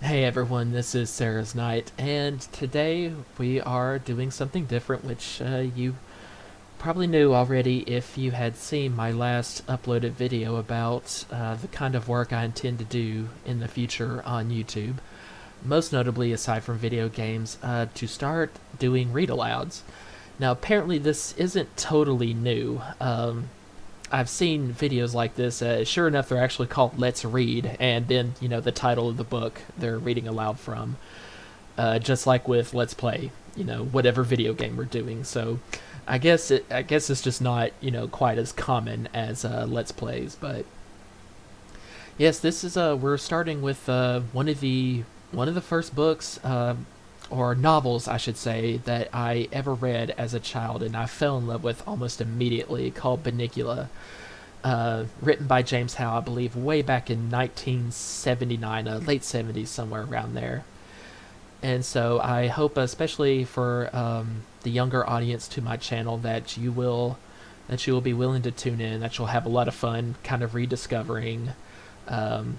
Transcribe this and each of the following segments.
Hey everyone, this is Sarah's Night, and today we are doing something different, which you probably knew already if you had seen my last uploaded video about the kind of work I intend to do in the future on YouTube. Most notably, aside from video games, to start doing read alouds. Now, apparently, this isn't totally new. I've seen videos like this. Sure enough, they're actually called Let's Read, and then, the title of the book they're reading aloud from. Just like with Let's Play, whatever video game we're doing. So I guess it's just not, quite as common as Let's Plays. But yes, this is we're starting with one of the first books, or novels, I should say, that I ever read as a child, and I fell in love with almost immediately, called Bunnicula, written by James Howe, I believe, way back in 1979, late 70s, somewhere around there. And so I hope, especially for the younger audience to my channel, that you will be willing to tune in, that you'll have a lot of fun kind of rediscovering um,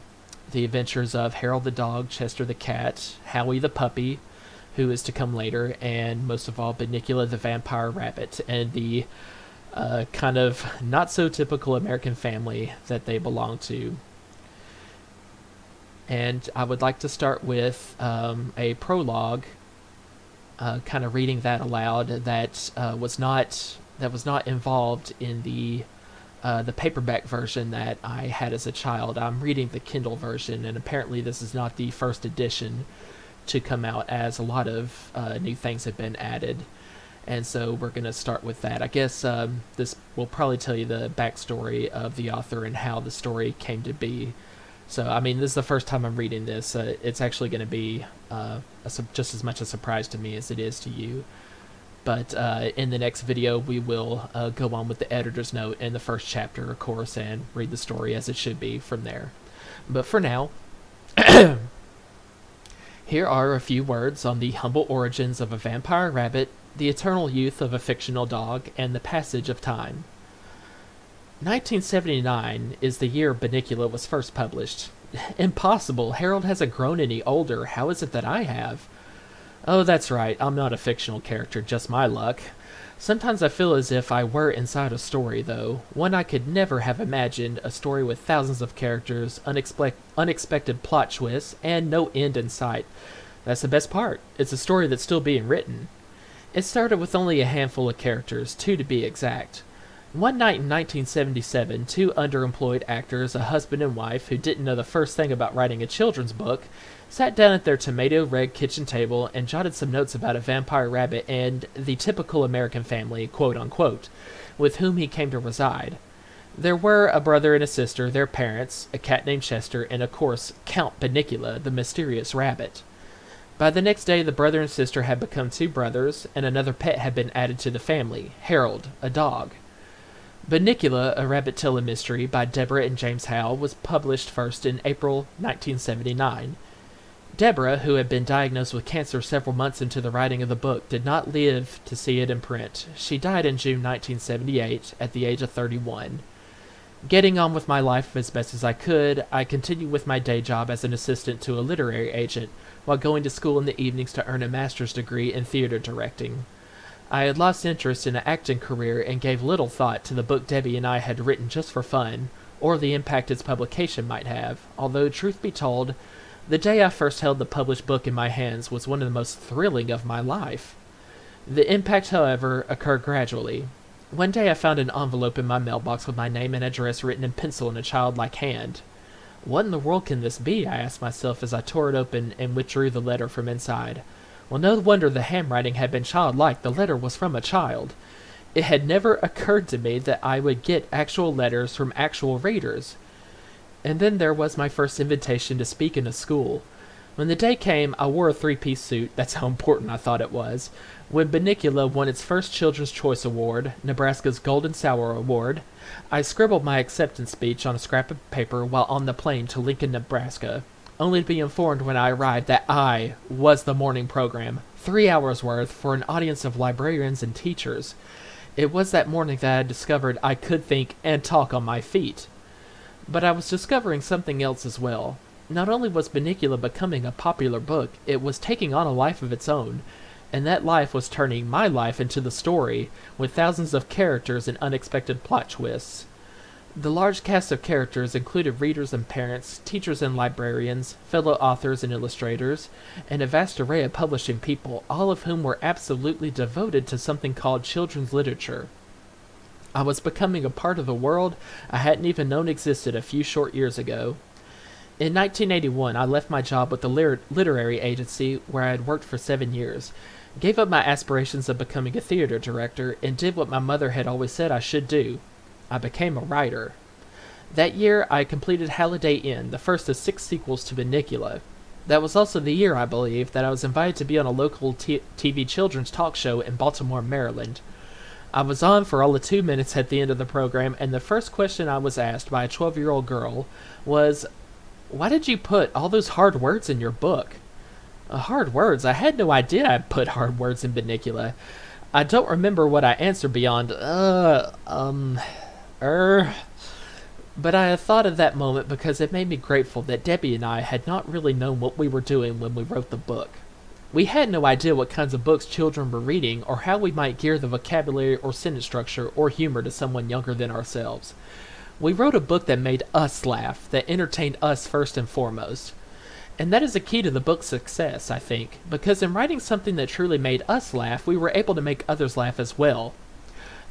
the adventures of Harold the dog, Chester the cat, Howie the puppy, who is to come later, and most of all, Bunnicula the vampire rabbit, and the kind of not so typical American family that they belong to. And I would like to start with a prologue, kind of reading that aloud. That was not involved in the paperback version that I had as a child. I'm reading the Kindle version, and apparently this is not the first edition to come out, as a lot of new things have been added. And so we're going to start with that. I guess this will probably tell you the backstory of the author and how the story came to be. So, I mean, this is the first time I'm reading this. It's actually going to be just as much a surprise to me as it is to you. But in the next video, we will go on with the editor's note in the first chapter, of course, and read the story as it should be from there. But for now, here are a few words on the humble origins of a vampire rabbit, the eternal youth of a fictional dog, and the passage of time. 1979 is the year Bunnicula was first published. Impossible! Harold hasn't grown any older. How is it that I have? Oh, that's right. I'm not a fictional character, just my luck. Sometimes I feel as if I were inside a story, though. One I could never have imagined, a story with thousands of characters, unexpected plot twists, and no end in sight. That's the best part. It's a story that's still being written. It started with only a handful of characters, 2 to be exact. One night in 1977, 2 underemployed actors, a husband and wife who didn't know the first thing about writing a children's book, sat down at their tomato-red kitchen table and jotted some notes about a vampire rabbit and the typical American family, quote-unquote, with whom he came to reside. There were a brother and a sister, their parents, a cat named Chester, and of course, Count Bunnicula, the mysterious rabbit. By the next day, the brother and sister had become 2 brothers, and another pet had been added to the family, Harold, a dog. Bunnicula, a rabbit tele-mystery by Deborah and James Howe, was published first in April 1979. Deborah, who had been diagnosed with cancer several months into the writing of the book, did not live to see it in print. She died in June 1978 at the age of 31. Getting on with my life as best as I could, I continued with my day job as an assistant to a literary agent, while going to school in the evenings to earn a master's degree in theater directing. I had lost interest in an acting career and gave little thought to the book Debbie and I had written just for fun, or the impact its publication might have, although, truth be told, the day I first held the published book in my hands was one of the most thrilling of my life. The impact, however, occurred gradually. One day I found an envelope in my mailbox with my name and address written in pencil in a childlike hand. What in the world can this be? I asked myself as I tore it open and withdrew the letter from inside. Well, no wonder the handwriting had been childlike. The letter was from a child. It had never occurred to me that I would get actual letters from actual readers. And then there was my first invitation to speak in a school. When the day came, I wore a 3-piece suit. That's how important I thought it was. When Bunnicula won its first Children's Choice Award, Nebraska's Golden Sour Award, I scribbled my acceptance speech on a scrap of paper while on the plane to Lincoln, Nebraska, only to be informed when I arrived that I was the morning program, 3 hours worth, for an audience of librarians and teachers. It was that morning that I discovered I could think and talk on my feet. But I was discovering something else as well. Not only was Bunnicula becoming a popular book, it was taking on a life of its own, and that life was turning my life into the story, with thousands of characters and unexpected plot twists. The large cast of characters included readers and parents, teachers and librarians, fellow authors and illustrators, and a vast array of publishing people, all of whom were absolutely devoted to something called children's literature. I was becoming a part of a world I hadn't even known existed a few short years ago. In 1981, I left my job with the literary agency where I had worked for 7 years, gave up my aspirations of becoming a theater director, and did what my mother had always said I should do. I became a writer. That year, I completed Halliday Inn, the first of 6 sequels to Bunnicula. That was also the year, I believe, that I was invited to be on a local TV children's talk show in Baltimore, Maryland. I was on for all of 2 minutes at the end of the program, and the first question I was asked by a 12-year-old girl was, "Why did you put all those hard words in your book?" Hard words? I had no idea I put hard words in Bunnicula. I don't remember what I answered beyond, but I had thought of that moment because it made me grateful that Debbie and I had not really known what we were doing when we wrote the book. We had no idea what kinds of books children were reading or how we might gear the vocabulary or sentence structure or humor to someone younger than ourselves. We wrote a book that made us laugh, that entertained us first and foremost. And that is the key to the book's success, I think, because in writing something that truly made us laugh, we were able to make others laugh as well.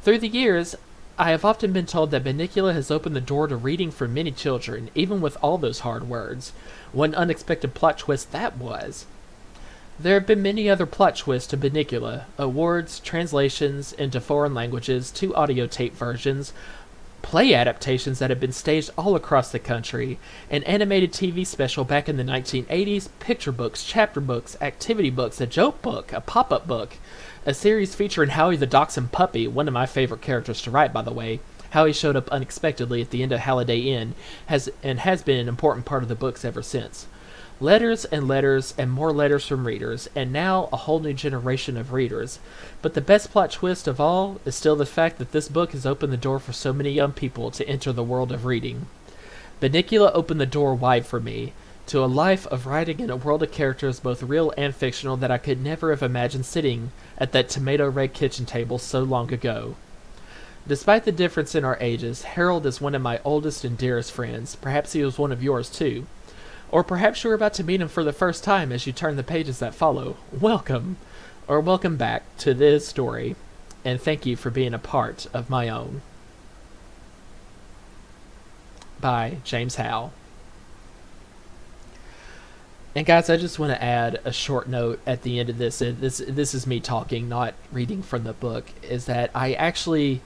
Through the years, I have often been told that Bunnicula has opened the door to reading for many children, even with all those hard words. What an unexpected plot twist that was. There have been many other plot twists to Bunnicula: awards, translations into foreign languages, 2 audio tape versions, play adaptations that have been staged all across the country, an animated TV special back in the 1980s, picture books, chapter books, activity books, a joke book, a pop-up book, a series featuring Howie the Dachshund Puppy, one of my favorite characters to write, by the way. Howie showed up unexpectedly at the end of Halliday Inn, has been an important part of the books ever since. Letters and letters and more letters from readers, and now a whole new generation of readers. But the best plot twist of all is still the fact that this book has opened the door for so many young people to enter the world of reading. Bunnicula opened the door wide for me, to a life of writing in a world of characters both real and fictional that I could never have imagined sitting at that tomato-red kitchen table so long ago. Despite the difference in our ages, Harold is one of my oldest and dearest friends. Perhaps he was one of yours too. Or perhaps you're about to meet him for the first time as you turn the pages that follow. Welcome, or welcome back to this story, and thank you for being a part of my own. By James Howe. And guys, I just want to add a short note at the end of this. This is me talking, not reading from the book. Is that I'm actually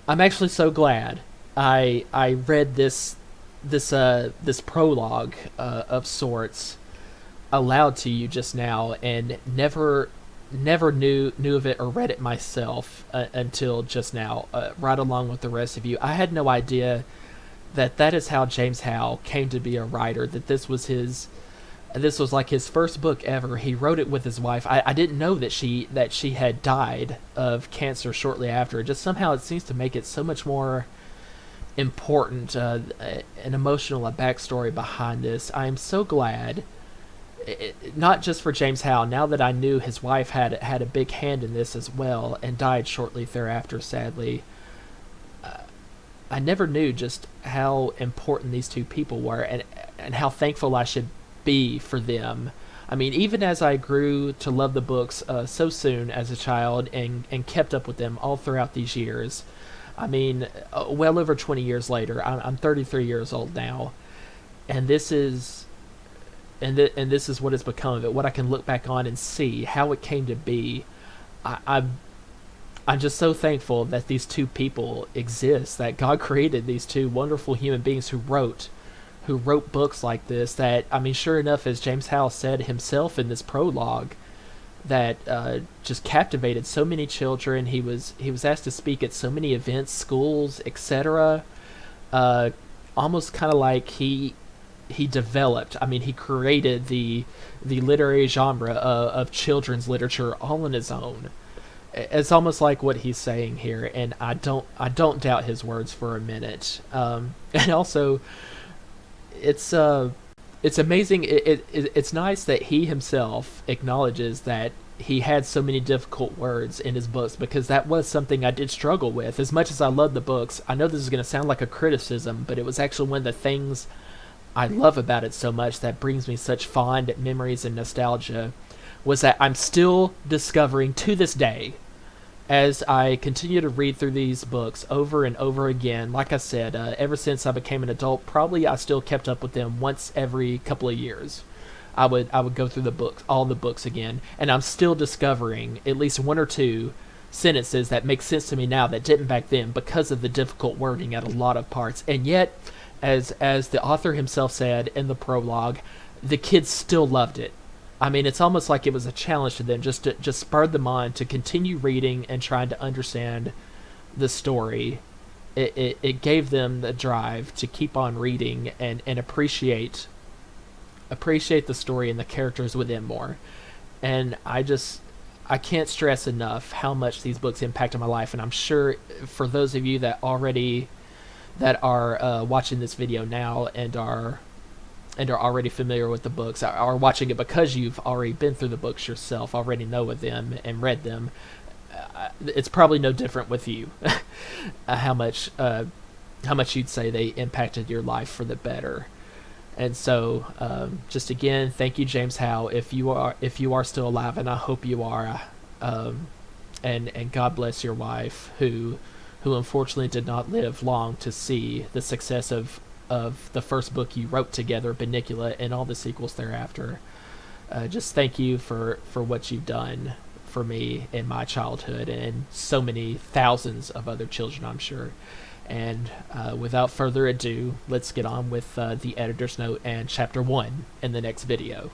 so glad I read this prologue of sorts aloud to you just now, and never knew of it or read it myself until just now, right along with the rest of you. I had no idea that is how James Howe came to be a writer, that this was like his first book ever. He wrote it with his wife. I didn't know that she had died of cancer shortly after. Just somehow it seems to make it so much more important, an emotional backstory behind this. I am so glad, not just for James Howe, now that I knew his wife had a big hand in this as well, and died shortly thereafter, sadly. I never knew just how important these two people were, and how thankful I should be for them. I mean, even as I grew to love the books so soon as a child, and kept up with them all throughout these years. I mean, well over 20 years later, I'm 33 years old now, and this is what has become of it. What I can look back on and see how it came to be. I'm just so thankful that these two people exist. That God created these two wonderful human beings who wrote books like this. That, I mean, sure enough, as James Howe said himself in this prologue, that just captivated so many children. He was asked to speak at so many events, schools, etc. Almost kind of like he developed. I mean, he created the literary genre of children's literature all on his own. It's almost like what he's saying here, and I don't doubt his words for a minute. And also, it's it's amazing. It's nice that he himself acknowledges that he had so many difficult words in his books, because that was something I did struggle with. As much as I love the books, I know this is going to sound like a criticism, but it was actually one of the things I love about it so much that brings me such fond memories and nostalgia, was that I'm still discovering to this day, as I continue to read through these books over and over again. Like I said, ever since I became an adult, probably I still kept up with them once every couple of years. I would go through the books, all the books again, and I'm still discovering at least one or two sentences that make sense to me now that didn't back then, because of the difficult wording at a lot of parts. And yet, as the author himself said in the prologue, the kids still loved it. I mean, it's almost like it was a challenge to them, just spurred them on to continue reading and trying to understand the story. It gave them the drive to keep on reading and appreciate the story and the characters within more. And I can't stress enough how much these books impacted my life. And I'm sure for those of you that are watching this video now and are already familiar with the books, are watching it because you've already been through the books yourself, already know of them and read them, it's probably no different with you. How much you'd say they impacted your life for the better. And so, just again, thank you, James Howe, if you are still alive, and I hope you are. And God bless your wife, who unfortunately did not live long to see the success of the first book you wrote together, Bunnicula, and all the sequels thereafter. Just thank you for what you've done for me in my childhood, and so many thousands of other children, I'm sure. And without further ado, let's get on with the editor's note and chapter 1 in the next video.